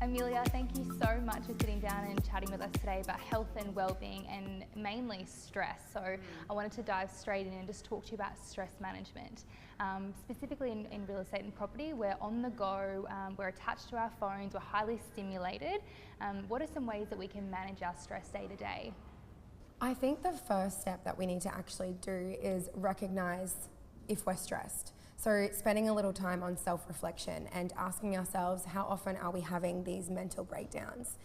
Amelia, thank you so much for sitting down and chatting with us today about health and well-being and mainly stress. So I wanted to dive straight in and just talk to you about stress management. Specifically in real estate and property, we're on the go, we're attached to our phones, we're highly stimulated. What are some ways that we can manage our stress day to day? I think the first step that we need to actually do is recognise if we're stressed. So spending a little time on self-reflection and asking ourselves, how often are we having these mental breakdowns?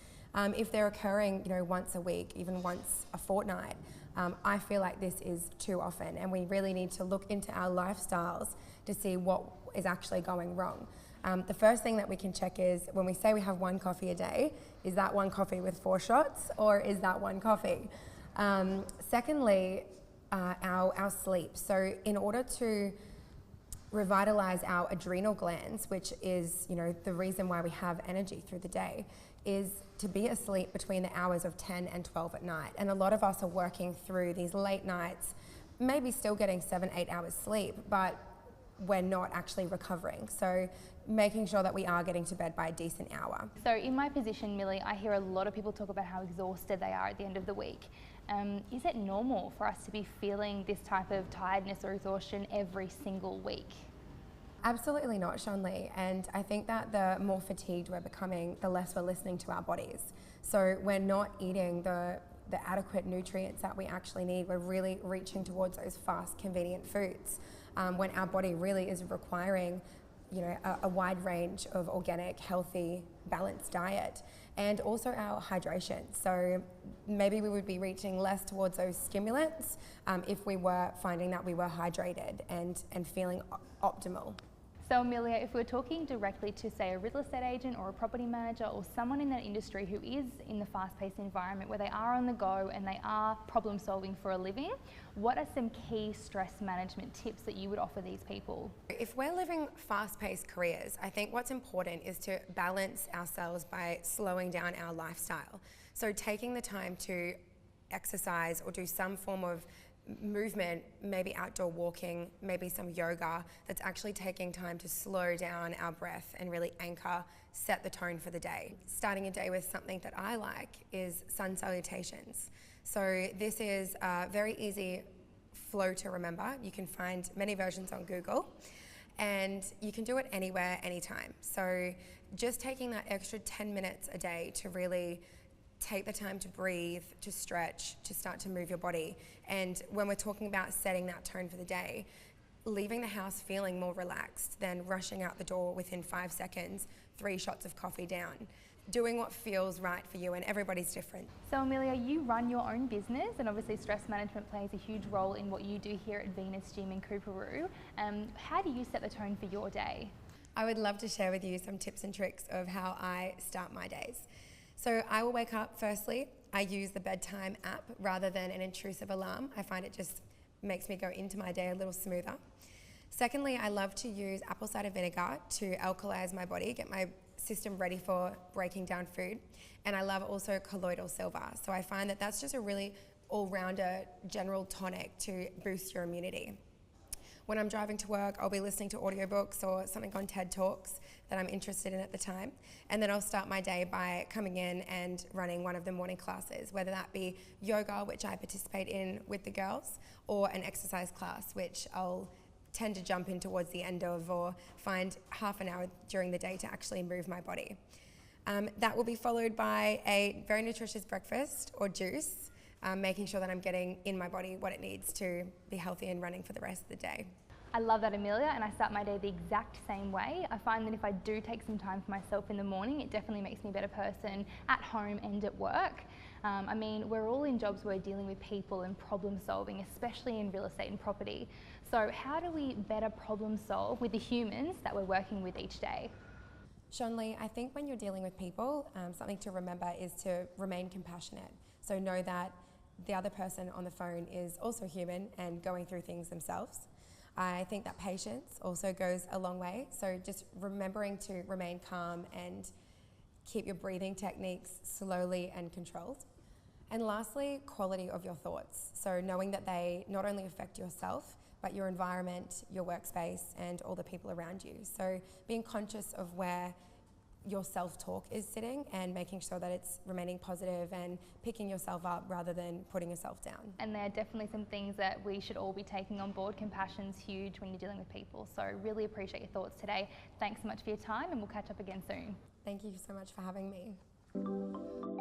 If they're occurring, once a week, even once a fortnight, I feel like this is too often, and we really need to look into our lifestyles to see what is actually going wrong. The first thing that we can check is when we say we have one coffee a day, is that one coffee with 4 shots, or is that one coffee? Secondly, our sleep. So in order to revitalize our adrenal glands, which is the reason why we have energy through the day, is to be asleep between the hours of 10 and 12 at night. And a lot of us are working through these late nights, maybe still getting 7-8 hours sleep, but we're not actually recovering. So making sure that we are getting to bed by a decent hour. So in my position, Millie, I hear a lot of people talk about how exhausted they are at the end of the week. Is it normal for us to be feeling this type of tiredness or exhaustion every single week? Absolutely not, Sean Lee. And I think that the more fatigued we're becoming, the less we're listening to our bodies. So we're not eating the adequate nutrients that we actually need. We're really reaching towards those fast, convenient foods when our body really is requiring a wide range of organic, healthy, balanced diet, and also our hydration. So maybe we would be reaching less towards those stimulants if we were finding that we were hydrated and feeling optimal. So Amelia, if we're talking directly to, say, a real estate agent or a property manager or someone in that industry who is in the fast-paced environment where they are on the go and they are problem solving for a living, what are some key stress management tips that you would offer these people? If we're living fast-paced careers, I think what's important is to balance ourselves by slowing down our lifestyle. So taking the time to exercise or do some form of movement, maybe outdoor walking, maybe some yoga, that's actually taking time to slow down our breath and really anchor, set the tone for the day. Starting a day with something that I like is sun salutations. So this is a very easy flow to remember. You can find many versions on Google, and you can do it anywhere, anytime. So just taking that extra 10 minutes a day to really take the time to breathe, to stretch, to start to move your body. And when we're talking about setting that tone for the day, leaving the house feeling more relaxed than rushing out the door within 5 seconds, 3 shots of coffee down. Doing what feels right for you, and everybody's different. So Amelia, you run your own business, and obviously stress management plays a huge role in what you do here at Venus Gym in Coorparoo. How do you set the tone for your day? I would love to share with you some tips and tricks of how I start my days. So I will wake up, firstly, I use the bedtime app rather than an intrusive alarm. I find it just makes me go into my day a little smoother. Secondly, I love to use apple cider vinegar to alkalize my body, get my system ready for breaking down food. And I love also colloidal silver. So I find that that's just a really all-rounder general tonic to boost your immunity. When I'm driving to work, I'll be listening to audiobooks or something on TED Talks that I'm interested in at the time. And then I'll start my day by coming in and running one of the morning classes, whether that be yoga, which I participate in with the girls, or an exercise class, which I'll tend to jump in towards the end of, or find half an hour during the day to actually move my body. That will be followed by a very nutritious breakfast or juice, making sure that I'm getting in my body what it needs to be healthy and running for the rest of the day. I love that, Amelia, and I start my day the exact same way. I find that if I do take some time for myself in the morning, it definitely makes me a better person at home and at work. I mean, we're all in jobs where we're dealing with people and problem solving, especially in real estate and property. So how do we better problem solve with the humans that we're working with each day? Sean Lee, I think when you're dealing with people, something to remember is to remain compassionate. So know that the other person on the phone is also human and going through things themselves. I think that patience also goes a long way. So just remembering to remain calm and keep your breathing techniques slowly and controlled. And lastly, quality of your thoughts. So knowing that they not only affect yourself, but your environment, your workspace, and all the people around you. So being conscious of where your self-talk is sitting, and making sure that it's remaining positive and picking yourself up rather than putting yourself down. And there are definitely some things that we should all be taking on board. Compassion's huge when you're dealing with people. So really appreciate your thoughts today. Thanks so much for your time, and we'll catch up again soon. Thank you so much for having me.